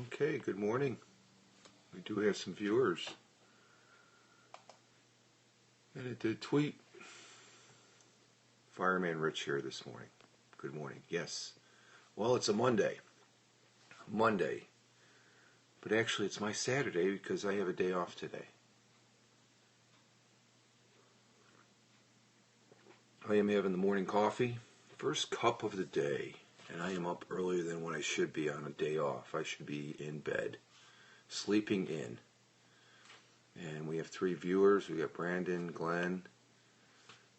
Okay, good morning. We do have some viewers. And it did tweet. Fireman Rich here this morning. Good morning. Yes. Well, it's a Monday. But actually it's my Saturday because I have a day off today. I am having the morning coffee. First cup of the day. And I am up earlier than when I should be on a day off. I should be in bed. Sleeping in. And we have 3 viewers. We got Brandon, Glenn,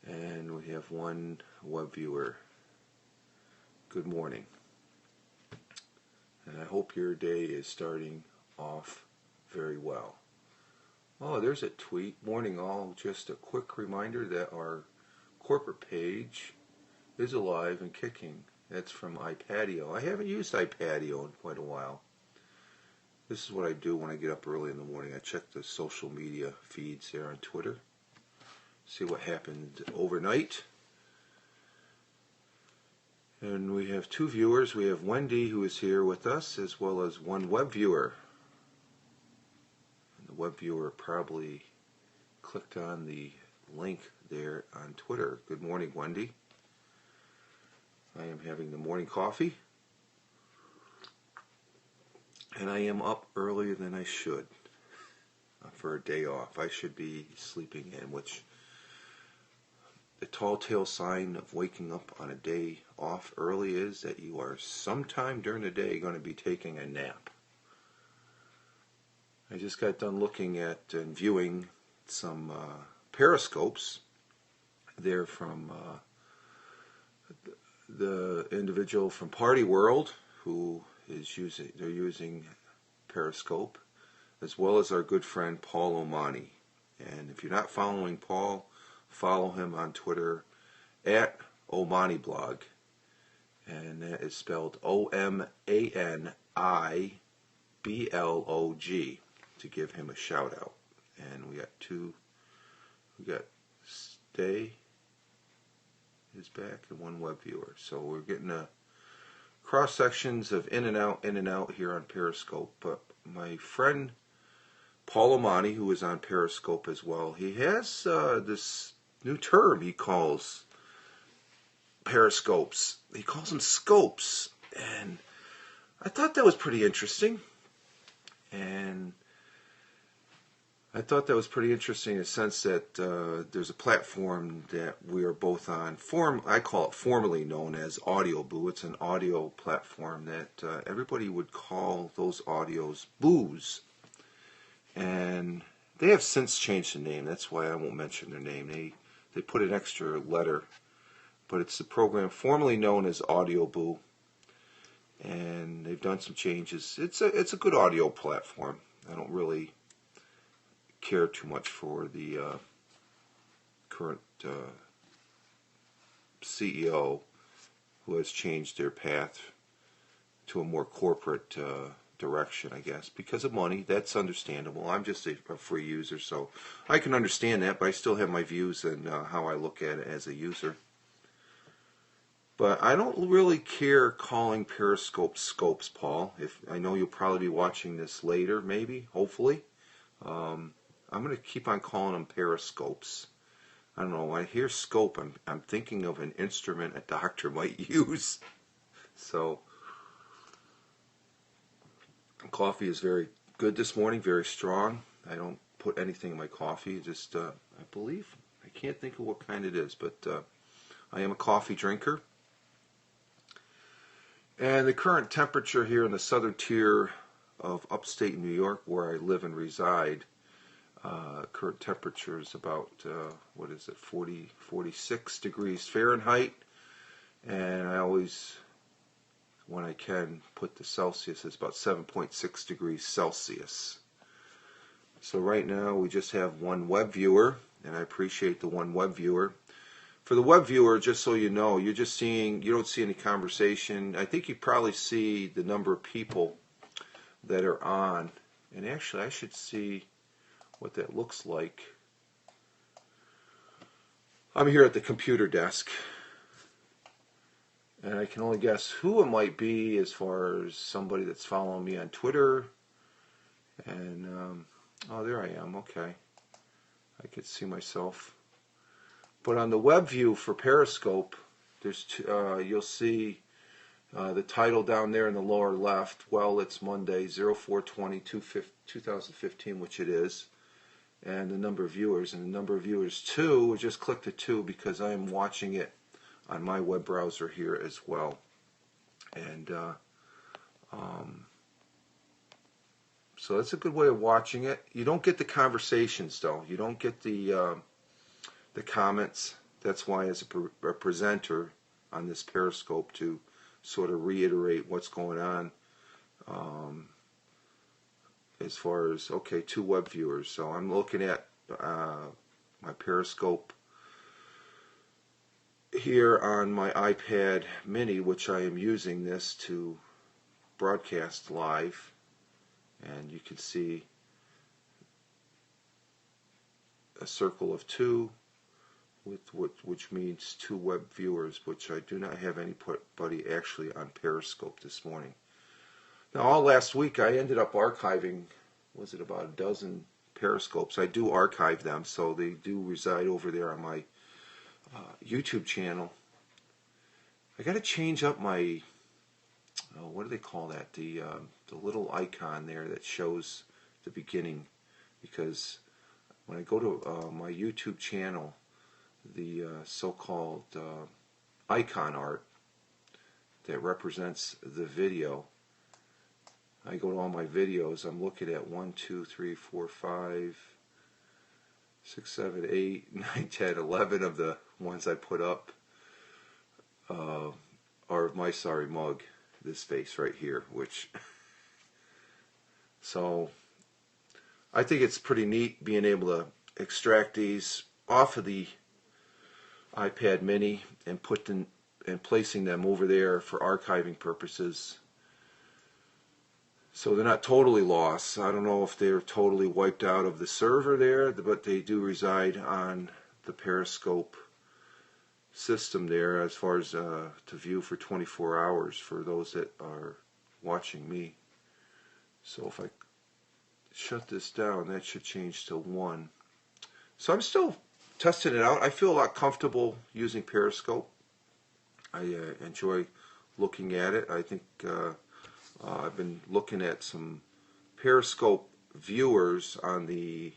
and we have 1 web viewer. Good morning. And I hope your day is starting off very well. Oh, there's a tweet. Morning all. Just a quick reminder that our corporate page is alive and kicking. That's from iPatio. I haven't used iPatio in quite a while. This is what I do when I get up early in the morning. I check the social media feeds there on Twitter. See what happened overnight. And we have 2 viewers. We have Wendy, who is here with us, as well as 1 web viewer. And the web viewer probably clicked on the link there on Twitter. Good morning, Wendy. I am having the morning coffee. And I am up earlier than I should for a day off. I should be sleeping in, which the tall tale sign of waking up on a day off early is that you are sometime during the day going to be taking a nap. I just got done looking at and viewing some Periscopes. They're from the individual from Party World who is using Periscope, as well as our good friend Paul Omani. And if you're not following Paul, follow him on Twitter at OmaniBlog, and that is spelled OMANIBLOG, to give him a shout out. And we got Stay is back and 1 web viewer. So we're getting a cross sections of in and out here on Periscope. But my friend Paul Omani, who is on Periscope as well, he has this new term he calls Periscopes. He calls them scopes, and I thought that was pretty interesting. And I thought that was pretty interesting in the sense that there's a platform that we are both on. I call it formerly known as Audioboo. It's an audio platform that everybody would call those audios boos. And they have since changed the name. That's why I won't mention their name. They put an extra letter. But it's the program formerly known as Audioboo. And they've done some changes. It's a good audio platform. I don't really care too much for the current CEO, who has changed their path to a more corporate direction, I guess, because of money. That's understandable. I'm just a free user, so I can understand that, but I still have my views and how I look at it as a user. But I don't really care calling Periscope scopes, Paul. I know you'll probably be watching this later, maybe, hopefully. I'm going to keep on calling them Periscopes. I don't know, when I hear scope, I'm thinking of an instrument a doctor might use. So, coffee is very good this morning, very strong. I don't put anything in my coffee, just, I believe, I can't think of what kind it is, but I am a coffee drinker. And the current temperature here in the southern tier of upstate New York, where I live and reside, current temperature is about 46 degrees Fahrenheit, and I always, when I can, put the Celsius as about 7.6 degrees Celsius. So right now we just have 1 web viewer, and I appreciate the 1 web viewer. For the web viewer, just so you know, you don't see any conversation. I think you probably see the number of people that are on, and actually I should see what that looks like. I'm here at the computer desk, And I can only guess who it might be as far as somebody that's following me on Twitter. And, oh, there I am. Okay. I could see myself. But on the web view for Periscope, there's you'll see the title down there in the lower left. Well, it's Monday, 04/20/2015, which it is. And the number of viewers. And the number of viewers, 2. Just click the 2 because I am watching it on my web browser here as well. And so that's a good way of watching it. You don't get the conversations, though. You don't get the comments. That's why, as a presenter on this Periscope, to sort of reiterate what's going on, as far as, okay, 2 web viewers. So I'm looking at my Periscope here on my iPad mini, which I am using this to broadcast live. And you can see a circle of 2, which means 2 web viewers, which I do not have anybody actually on Periscope this morning. Now, all last week I ended up archiving, was it about a dozen Periscopes? I do archive them, so they do reside over there on my YouTube channel. I got to change up my, what do they call that? The little icon there that shows the beginning, because when I go to my YouTube channel, the so-called icon art that represents the video, I go to all my videos, I'm looking at 1, 2, 3, 4, 5, 6, 7, 8, 9, 10, 11 of the ones I put up are my sorry mug, this face right here, which so I think it's pretty neat being able to extract these off of the iPad mini and put them and placing them over there for archiving purposes, so they're not totally lost. I don't know if they're totally wiped out of the server there, but they do reside on the Periscope system there, as far as to view for 24 hours for those that are watching me. So if I shut this down, that should change to 1. So I'm still testing it out. I feel a lot comfortable using Periscope. I enjoy looking at it. I think I've been looking at some Periscope viewers on the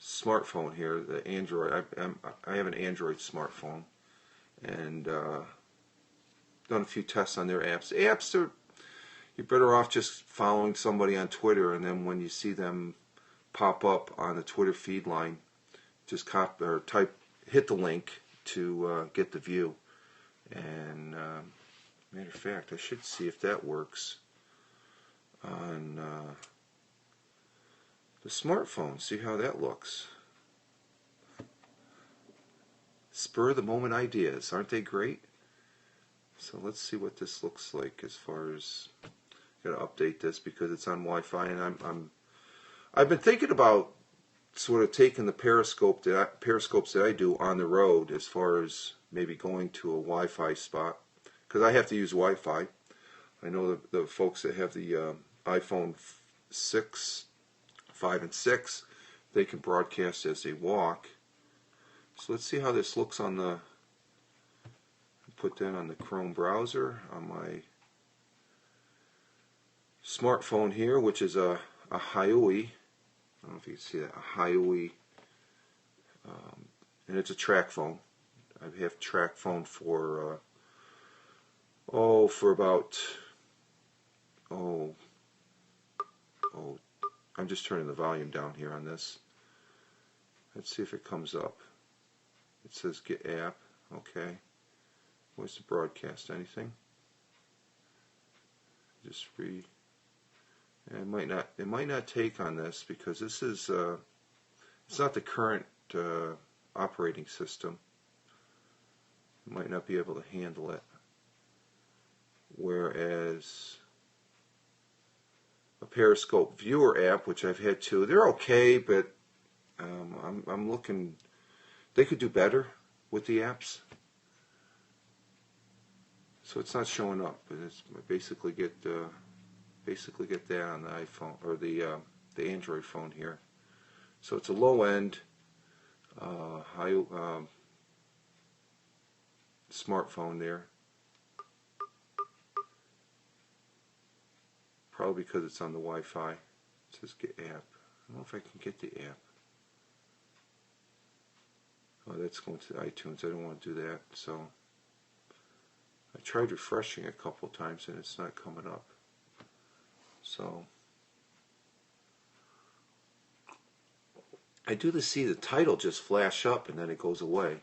smartphone here, the Android. I have an Android smartphone, and done a few tests on their apps. The apps are, you're better off just following somebody on Twitter, and then when you see them pop up on the Twitter feed line, just copy or hit the link to get the view. And matter of fact, I should see if that works on the smartphone. See how that looks. Spur of the moment ideas, aren't they great? So let's see what this looks like. As far as, got to update this because it's on Wi-Fi, and I've been thinking about sort of taking the Periscopes that I do on the road, as far as maybe going to a Wi-Fi spot, because I have to use Wi-Fi. I know the folks that have the iPhone 6, 5, and 6, they can broadcast as they walk. So let's see how this looks on the, put that on the Chrome browser on my smartphone here, which is a Huawei. I don't know if you can see that, a Huawei, and it's a track phone. I have track phone for about I'm just turning the volume down here on this. Let's see if it comes up. It says get app. Okay. Where's the broadcast? Anything? Just free. It might not take on this because this is it's not the current operating system. It might not be able to handle it. Whereas a Periscope viewer app, which I've had too, they're okay, but I'm looking. They could do better with the apps. So it's not showing up. But it's basically get that on the iPhone or the Android phone here. So it's a low end high smartphone there. Probably because it's on the Wi-Fi. It says get app. I don't know if I can get the app. Oh, that's going to iTunes. I don't want to do that. So I tried refreshing a couple times and it's not coming up. So I do see the title just flash up and then it goes away.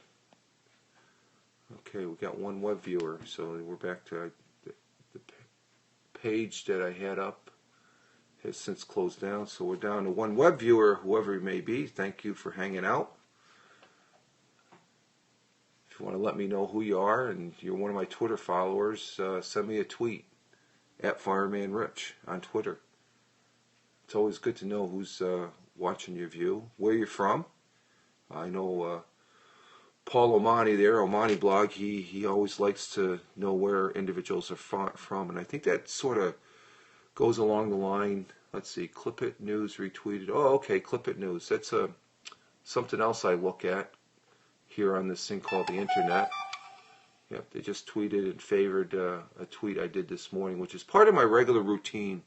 Okay, we got one web viewer, so we're back to the page that I had up has since closed down, so we're down to one web viewer, whoever you may be. Thank you for hanging out. If you want to let me know who you are and you're one of my Twitter followers, send me a tweet at FiremanRich on Twitter. It's always good to know who's watching your view, where you're from. I know Paul Omani there, Omani blog, he always likes to know where individuals are from, and I think that sort of goes along the line. Let's see, Clip It News retweeted. Oh, okay, Clip It News. That's something else I look at here on this thing called the internet. Yep, they just tweeted and favored a tweet I did this morning, which is part of my regular routine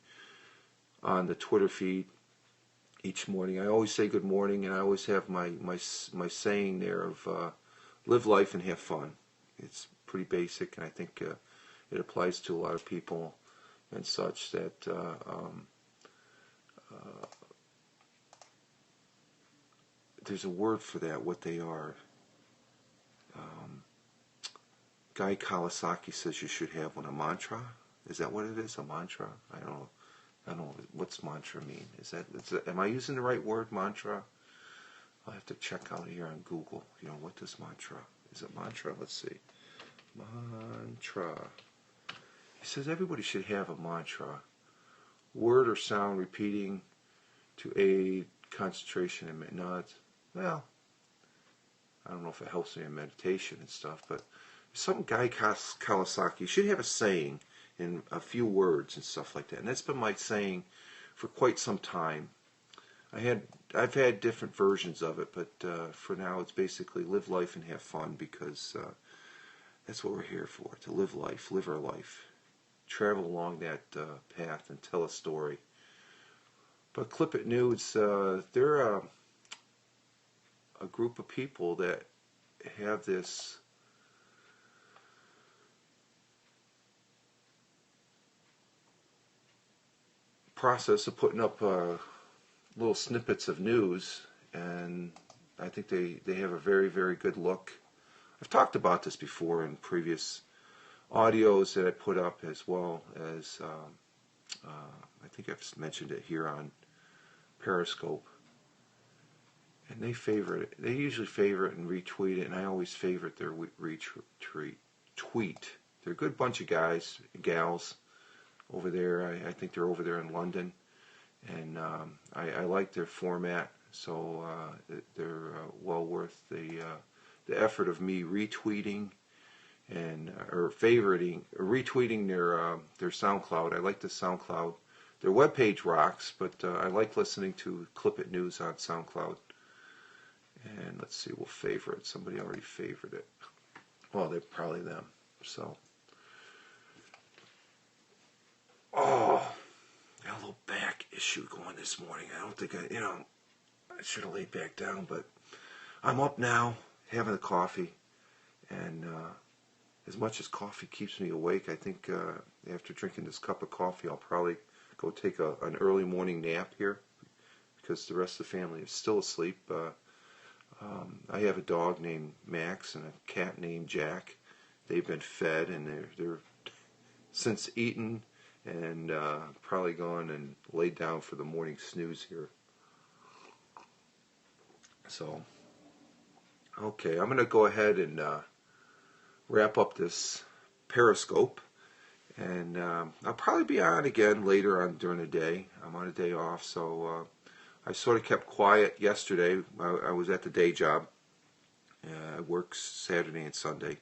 on the Twitter feed each morning. I always say good morning, and I always have my saying there of live life and have fun. It's pretty basic, and I think it applies to a lot of people and such that there's a word for that, what they are. Guy Kawasaki says you should have one, a mantra. Is that what it is, a mantra? I don't know. What's mantra mean? Am I using the right word, mantra? I'll have to check out here on Google. What does mantra? Is it mantra? Let's see. Mantra. He says everybody should have a mantra. Word or sound repeating to aid concentration and well, I don't know if it helps me in meditation and stuff, but some Guy Kawasaki should have a saying in a few words and stuff like that. And that's been my saying for quite some time. I've had different versions of it, but for now it's basically live life and have fun, because that's what we're here for, to live life, live our life, travel along that path and tell a story. But Clip It News, they're a group of people that have this process of putting up little snippets of news, and I think they have a very, very good look. I've talked about this before in previous audios that I put up, as well as I think I've mentioned it here on Periscope. And they favor it. They usually favor it and retweet it, and I always favorite their tweet. They're a good bunch of guys, gals over there. I think they're over there in London, and I like their format, so they're well worth the effort of me retweeting and or retweeting their SoundCloud. I like the SoundCloud. Their webpage rocks, but I like listening to Clip It News on SoundCloud. And let's see, we'll favor it. Somebody already favored it. Well, they're probably them. So, got a little back issue going this morning. I don't think I should have laid back down, but I'm up now, having a coffee, and as much as coffee keeps me awake, I think after drinking this cup of coffee, I'll probably go take an early morning nap here, because the rest of the family is still asleep. I have a dog named Max and a cat named Jack. They've been fed, and they're since eaten and probably gone and laid down for the morning snooze here. So, okay, I'm going to go ahead and wrap up this Periscope, and I'll probably be on again later on during the day. I'm on a day off, so I sort of kept quiet yesterday. I was at the day job. I work Saturday and Sunday.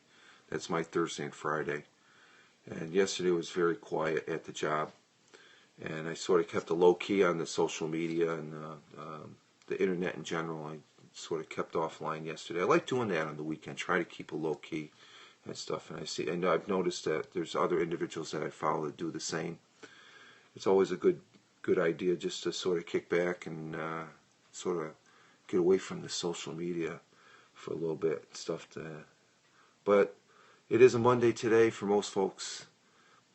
That's my Thursday and Friday. And yesterday was very quiet at the job, and I sort of kept a low key on the social media and the internet in general. I sort of kept offline yesterday. I like doing that on the weekend, try to keep a low key and stuff. And I've noticed that there's other individuals that I follow that do the same. It's always a good idea just to sort of kick back and sort of get away from the social media for a little bit and stuff. But it is a Monday today for most folks.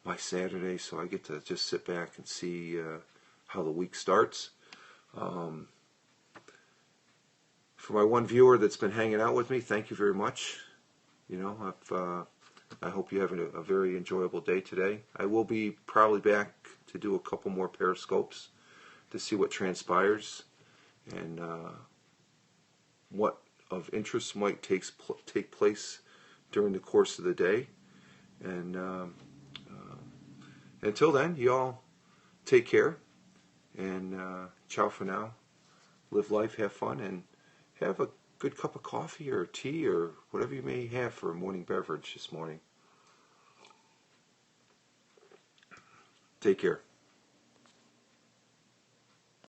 My Saturday, so I get to just sit back and see how the week starts. For my one viewer that's been hanging out with me, thank you very much. You know, I hope you have a very enjoyable day today. I will be probably back to do a couple more Periscopes to see what transpires and what of interest might take place during the course of the day. And until then, you all take care, and ciao for now. Live life, have fun, and have a good cup of coffee or tea or whatever you may have for a morning beverage this morning. Take care.